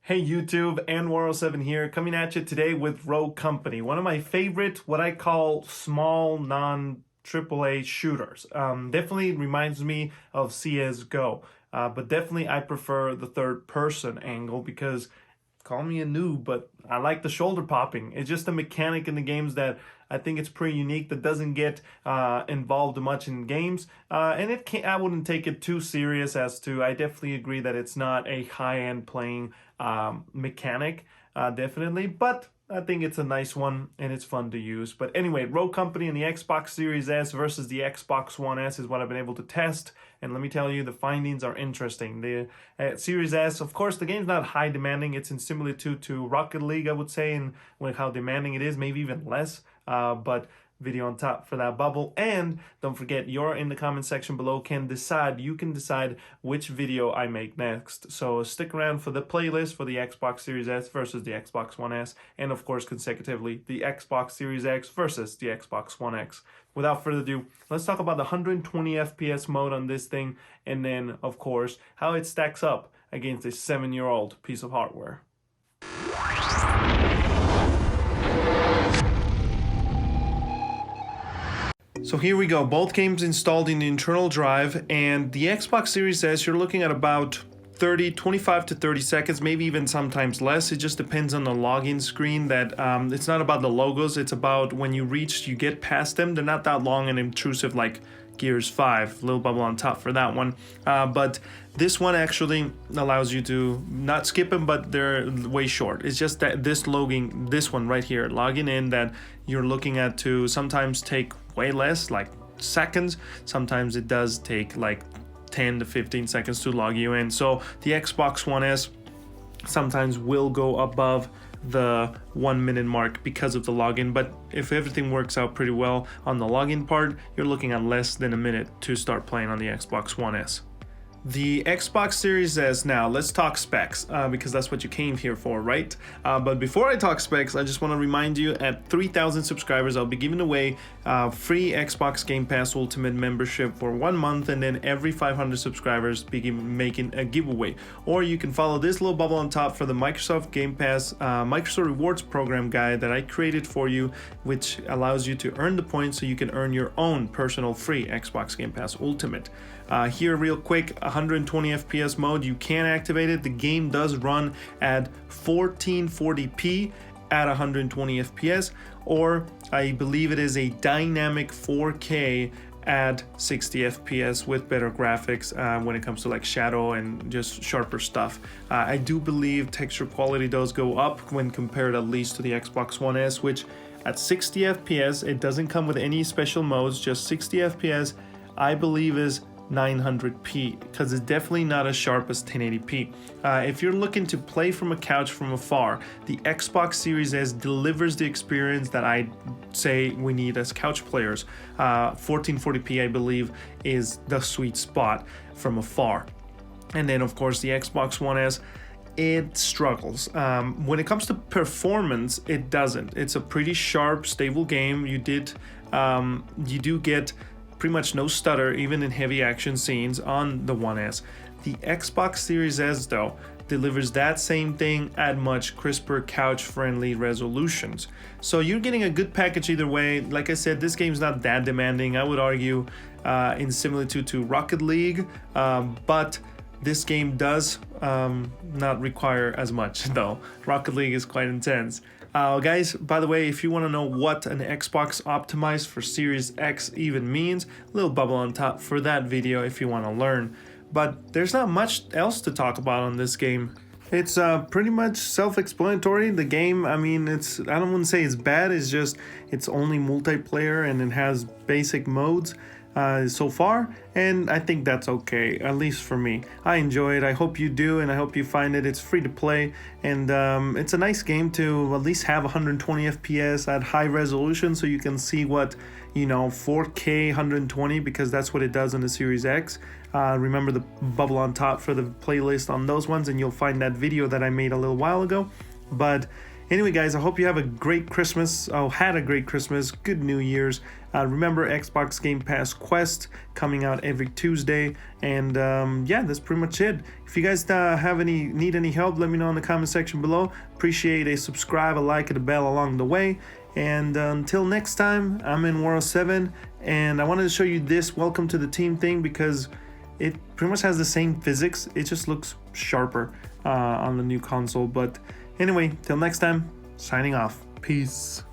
Hey YouTube, and War07 here, coming at you today with Rogue Company, one of my favorite, what I call small, non-AAA shooters. Definitely reminds me of CSGO, but definitely I prefer the third-person angle because, call me a noob, but I like the shoulder popping. It's just a mechanic in the games that I think it's pretty unique, that doesn't get involved much in games, and I wouldn't take it too serious. I definitely agree that it's not a high-end playing mechanic, definitely, but I think it's a nice one and it's fun to use. But anyway, Rogue Company and the Xbox Series S versus the Xbox One S is what I've been able to test. And let me tell you, the findings are interesting. The Series S, of course, the game's not high demanding. It's in similitude to Rocket League, I would say, and how demanding it is, maybe even less. But video on top for that bubble. And don't forget, you're in the comment section below you can decide which video I make next. So stick around for the playlist for the Xbox Series S versus the Xbox One S, and of course consecutively the Xbox Series X versus the Xbox One X. Without further ado, let's talk about the 120 FPS mode on this thing, and then of course how it stacks up against a 7-year-old piece of hardware. So here we go, both games installed in the internal drive, and the Xbox Series S, you're looking at about 25 to 30 seconds, maybe even sometimes less. It just depends on the login screen. That it's not about the logos, it's about when you get past them. They're not that long and intrusive like Gears 5, little bubble on top for that one. But this one actually allows you to not skip them, but they're way short. It's just that this one right here, logging in, that you're looking at to sometimes take way less, like seconds. Sometimes it does take like 10 to 15 seconds to log you in. So the Xbox One S sometimes will go above the 1 minute mark because of the login, but if everything works out pretty well on the login part, you're looking at less than a minute to start playing on the Xbox One S. The Xbox Series S, now let's talk specs, because that's what you came here for, right? But before I talk specs, I just want to remind you, at 3,000 subscribers, I'll be giving away free Xbox Game Pass Ultimate membership for 1 month, and then every 500 subscribers making a giveaway. Or you can follow this little bubble on top for the Microsoft Game Pass Microsoft Rewards Program guide that I created for you, which allows you to earn the points so you can earn your own personal free Xbox Game Pass Ultimate. Here real quick, 120 FPS mode, you can activate it. The game does run at 1440p at 120 FPS, or I believe it is a dynamic 4K at 60 FPS with better graphics when it comes to like shadow and just sharper stuff. I do believe texture quality does go up when compared at least to the Xbox One S, which at 60 FPS, it doesn't come with any special modes, just 60 FPS, I believe is 900p, because it's definitely not as sharp as 1080p. If you're looking to play from a couch from afar, the Xbox Series S delivers the experience that I say we need as couch players. 1440p, I believe, is the sweet spot from afar. And then of course the Xbox One S, it struggles. When it comes to performance, it doesn't. It's a pretty sharp, stable game. You do get pretty much no stutter, even in heavy action scenes on the One S. The Xbox Series S, though, delivers that same thing at much crisper, couch-friendly resolutions. So you're getting a good package either way. Like I said, this game's not that demanding. I would argue in similitude to Rocket League, but this game does not require as much, though. Rocket League is quite intense. Guys, by the way, if you want to know what an Xbox optimized for Series X even means, little bubble on top for that video if you want to learn. But there's not much else to talk about on this game. It's pretty much self-explanatory. The game, I mean, I don't want to say it's bad, it's only multiplayer and it has basic modes so far, and I think that's okay, at least for me. I enjoy it. I hope you do, and I hope you find it. It's free to play, and it's a nice game to at least have 120 FPS at high resolution, so you can see what, 4K 120, because that's what it does on the Series X. Remember the bubble on top for the playlist on those ones, and you'll find that video that I made a little while ago. But Anyway, guys, I hope you have a great Christmas. Had a great Christmas. Good New Year's. Remember Xbox Game Pass Quest coming out every Tuesday. And yeah, that's pretty much it. If you guys need any help, let me know in the comment section below. Appreciate a subscribe, a like, and a bell along the way. And until next time, I'm in World 7, and I wanted to show you this Welcome to the Team thing because it pretty much has the same physics. It just looks sharper on the new console. But anyway, till next time, signing off. Peace.